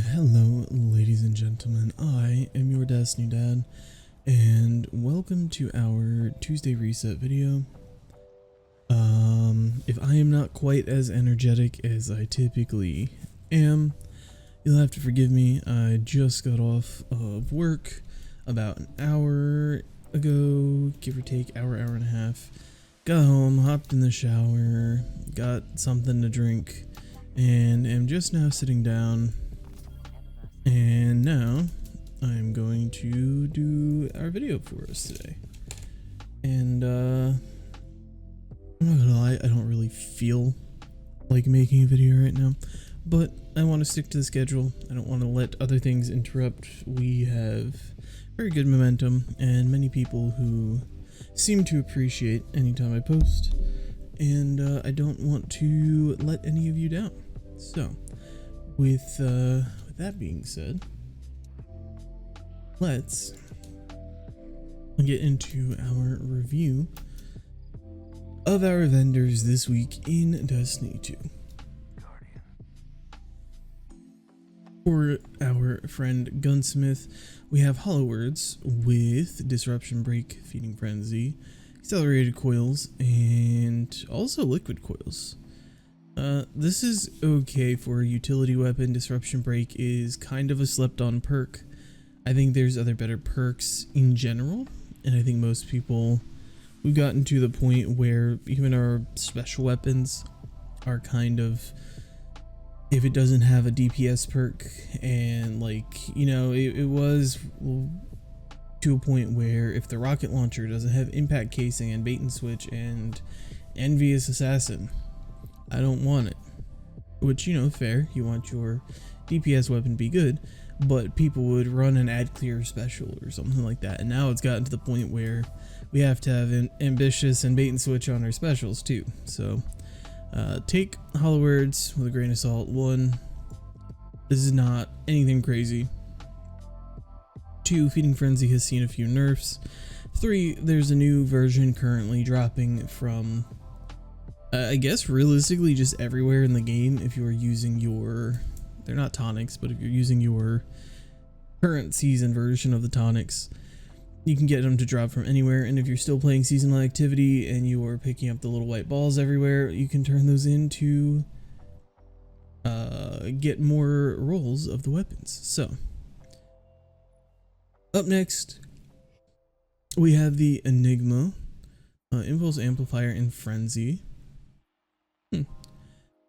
Hello, ladies and gentlemen. I am your Destiny Dad, and welcome to our Tuesday reset video. If I am not quite as energetic as I typically am, you'll have to forgive me. I just got off of work about an hour ago, give or take, hour and a half. Got home, hopped in the shower, got something to drink, and am just now sitting down. And now I'm going to do our video for us today. And I'm not gonna lie, I don't really feel like making a video right now, but I want to stick to the schedule. I don't want to let other things interrupt. We have very good momentum and many people who seem to appreciate anytime I post, and I don't want to let any of you down. So with that being said, let's get into our review of our vendors this week in Destiny 2. For our friend Gunsmith, we have Hollow Words with Disruption Break, Feeding Frenzy, Accelerated Coils, and also Liquid Coils. This is okay for a utility weapon. Disruption Break is kind of a slept on perk. I think there's other better perks in general, and I think most people, we've gotten to the point where even our special weapons are kind of, if it doesn't have a DPS perk, and like, you know, it was to a point where if the rocket launcher doesn't have impact casing and bait and switch and envious assassin, I don't want it. Which, you know, fair, you want your DPS weapon to be good, but people would run an ad clear special or something like that, and now it's gotten to the point where we have to have an ambitious and bait and switch on our specials too. So take Hollow Words with a grain of salt. 1, this is not anything crazy. 2, Feeding Frenzy has seen a few nerfs. 3, there's a new version currently dropping from I guess realistically just everywhere in the game. If you are using your, they're not tonics, but if you're using your current season version of the tonics, you can get them to drop from anywhere. And if you're still playing seasonal activity and you are picking up the little white balls everywhere, you can turn those into get more rolls of the weapons. So up next we have the Enigma, Impulse Amplifier, and Frenzy.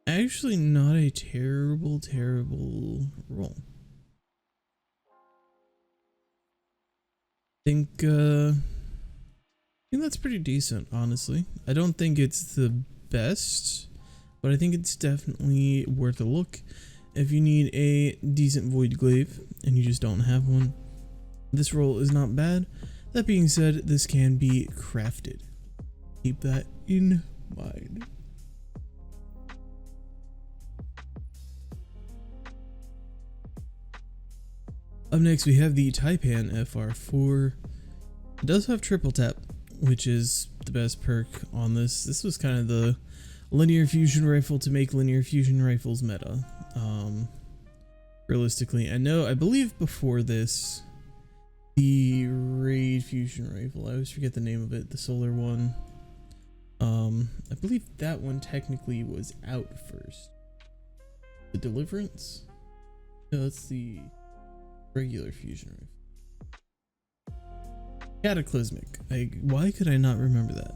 Actually not a terrible roll. I think that's pretty decent, honestly. I don't think it's the best, but I think it's definitely worth a look. If you need a decent Void Glaive and you just don't have one, this roll is not bad. That being said, this can be crafted. Keep that in mind. Up next we have the Taipan FR4. It does have triple tap, which is the best perk on this. This was kind of the linear fusion rifle to make linear fusion rifles meta. Realistically, I believe before this, the raid fusion rifle, I always forget the name of it, the solar one. I believe that one technically was out first. The Deliverance? No, that's the regular fusion rifle. Cataclysmic. Why could I not remember that?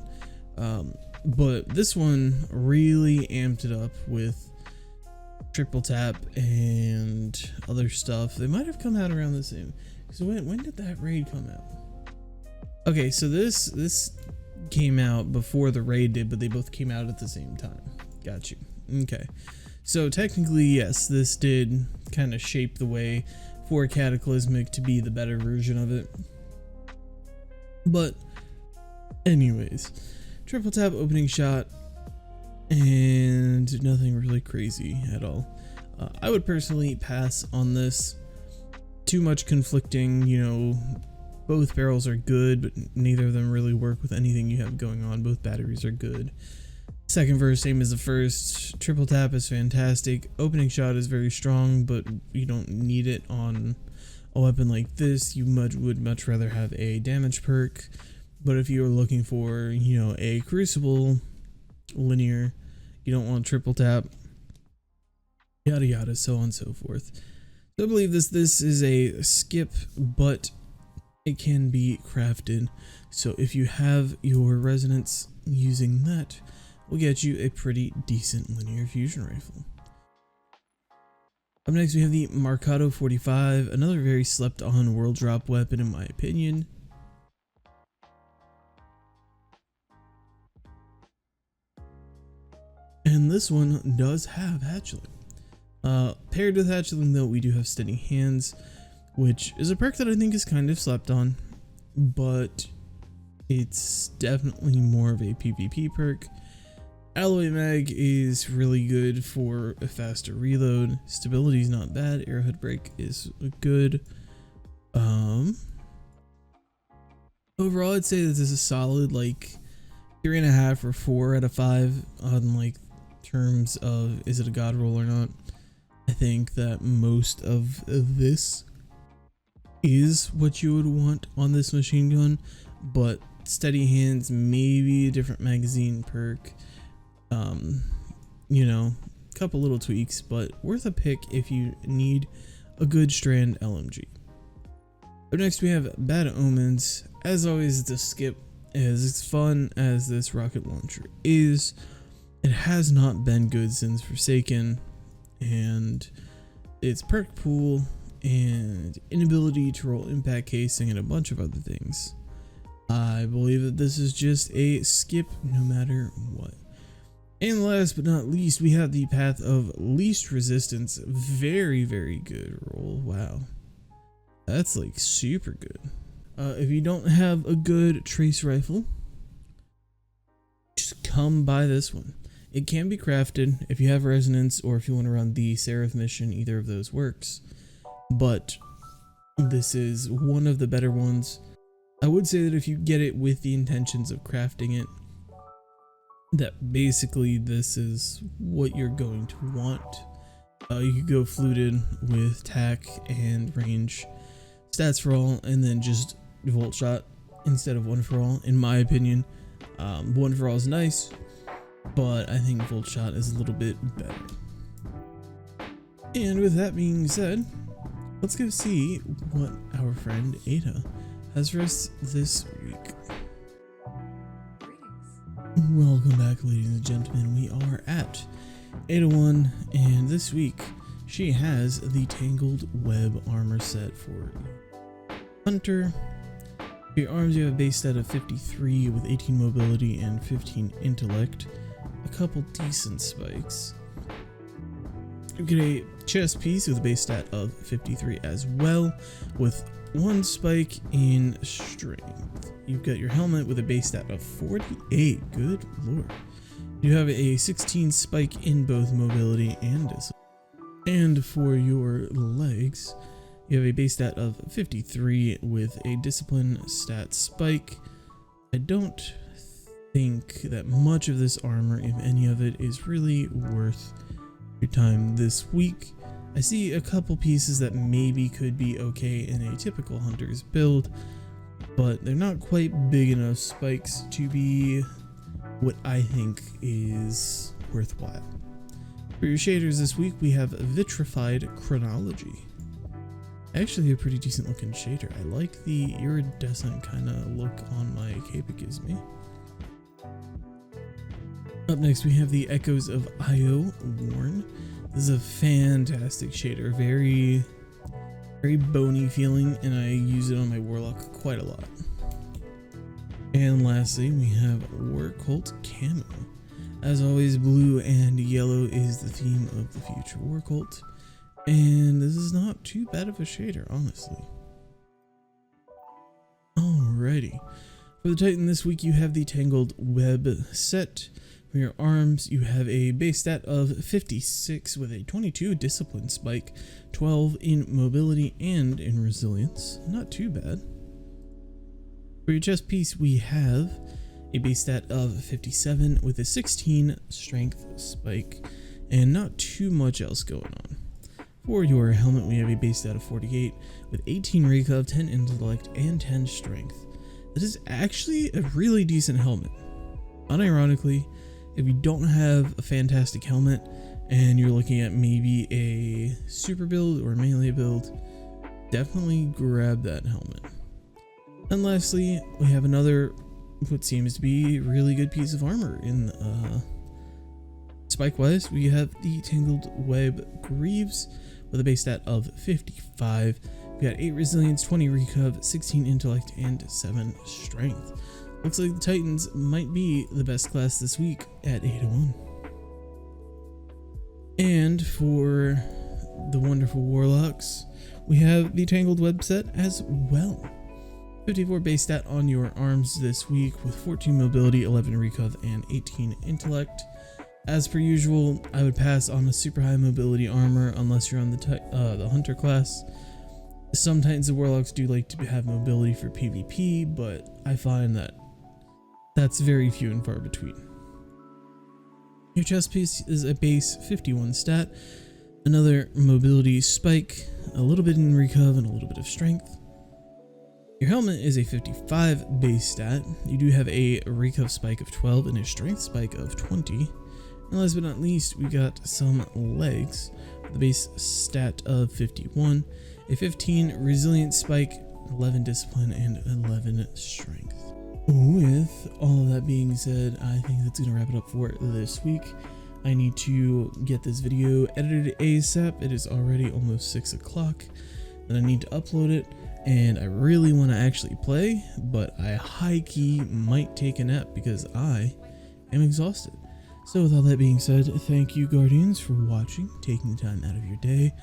But this one really amped it up with triple tap and other stuff. They might have come out around the same. So when did that raid come out? Okay, so this came out before the raid did, but they both came out at the same time. Got you. Okay. So technically, yes, this did kind of shape the way for Cataclysmic to be the better version of it. But anyways, triple tap opening shot and nothing really crazy at all. I would personally pass on this. Too much conflicting, you know, both barrels are good, but neither of them really work with anything you have going on. Both batteries are good. Second verse, same as the first. Triple tap is fantastic. Opening shot is very strong, but you don't need it on a weapon like this. You would much rather have a damage perk. But if you're looking for, you know, a crucible linear, you don't want triple tap, yada yada, so on and so forth. So I believe this is a skip, but it can be crafted. So if you have your resonance, using that will get you a pretty decent linear fusion rifle. Up next we have the Marcato 45, another very slept on world drop weapon in my opinion. And this one does have hatchling. Paired with hatchling though, we do have steady hands, which is a perk that I think is kind of slept on, but it's definitely more of a PvP perk. Alloy mag is really good for a faster reload. Stability is not bad. Arrowhead break is good. Overall, I'd say that this is a solid like 3.5 or 4 out of 5 on like terms of is it a god roll or not. I think that most of this is what you would want on this machine gun, but steady hands, maybe a different magazine perk, you know, a couple little tweaks, but worth a pick if you need a good strand LMG. Up next we have Bad Omens. As always, it's a skip. As fun as this rocket launcher is, it has not been good since Forsaken, and its perk pool and inability to roll impact casing and a bunch of other things, I believe that this is just a skip no matter what. And last but not least, we have the Path of Least Resistance. Very, very good roll. Wow. That's like super good. If you don't have a good trace rifle, just come by this one. It can be crafted if you have resonance or if you want to run the Seraph mission, either of those works. But this is one of the better ones. I would say that if you get it with the intentions of crafting it, that basically this is what you're going to want. You could go fluted with tack and range, stats for all, and then just volt shot instead of one for all. In my opinion, one for all is nice, but I think volt shot is a little bit better. And with that being said, let's go see what our friend Ada has for us this week. Welcome back, ladies and gentlemen. We are at 801, and this week she has the Tangled Web armor set for Hunter. For your arms, you have a base stat of 53 with 18 mobility and 15 intellect. A couple decent spikes. You get a chest piece with a base stat of 53 as well, with 1 spike in strength. You've got your helmet with a base stat of 48. Good lord. You have a 16 spike in both mobility and discipline. And for your legs, you have a base stat of 53 with a discipline stat spike. I don't think that much of this armor, if any of it, is really worth your time this week. I see a couple pieces that maybe could be okay in a typical hunter's build, but they're not quite big enough spikes to be what I think is worthwhile. For your shaders this week, we have Vitrified Chronology. Actually a pretty decent looking shader. I like the iridescent kind of look on my cape it gives me. Up next we have the Echoes of Io Worn. This is a fantastic shader, very bony feeling, and I use it on my Warlock quite a lot. And lastly, we have War Cult Camo. As always, blue and yellow is the theme of the future War Cult, and this is not too bad of a shader, honestly. Alrighty, for the Titan this week, you have the Tangled Web set. For your arms, you have a base stat of 56 with a 22 discipline spike, 12 in mobility and in resilience. Not too bad. For your chest piece, we have a base stat of 57 with a 16 strength spike, and not too much else going on. For your helmet, we have a base stat of 48 with 18 recov, 10 intellect, and 10 strength. That is actually a really decent helmet. Unironically, if you don't have a fantastic helmet and you're looking at maybe a super build or melee build, definitely grab that helmet. And lastly, we have another what seems to be a really good piece of armor in spike wise. We have the Tangled Web Greaves with a base stat of 55. We got 8 resilience, 20 recov, 16 intellect, and 7 strength. Looks like the Titans might be the best class this week at 801. And for the wonderful Warlocks, we have the Tangled Web set as well. 54 base stat on your arms this week with 14 mobility, 11 recov, and 18 intellect. As per usual, I would pass on a super high mobility armor unless you're on the Hunter class. Some Titans and Warlocks do like to have mobility for PvP, but I find that that's very few and far between. Your chest piece is a base 51 stat, another mobility spike, a little bit in recov, and a little bit of strength. Your helmet is a 55 base stat. You do have a recov spike of 12 and a strength spike of 20. And last but not least, we got some legs with a base stat of 51, a 15 resilience spike, 11 discipline, and 11 strength. With all of that being said, I think that's going to wrap it up for this week. I need to get this video edited ASAP. It is already almost 6 o'clock. Then I need to upload it, and I really want to actually play, but I high-key might take a nap because I am exhausted. So with all that being said, thank you Guardians for watching, taking the time out of your day.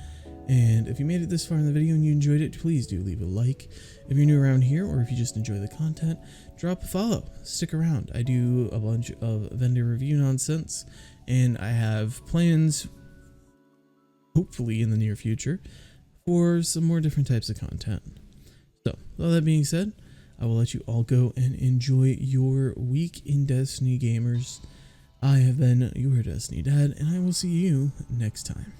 And if you made it this far in the video and you enjoyed it, please do leave a like. If you're new around here, or if you just enjoy the content, drop a follow. Stick around. I do a bunch of vendor review nonsense, and I have plans, hopefully in the near future, for some more different types of content. So with all that being said, I will let you all go and enjoy your week in Destiny, gamers. I have been your Destiny Dad, and I will see you next time.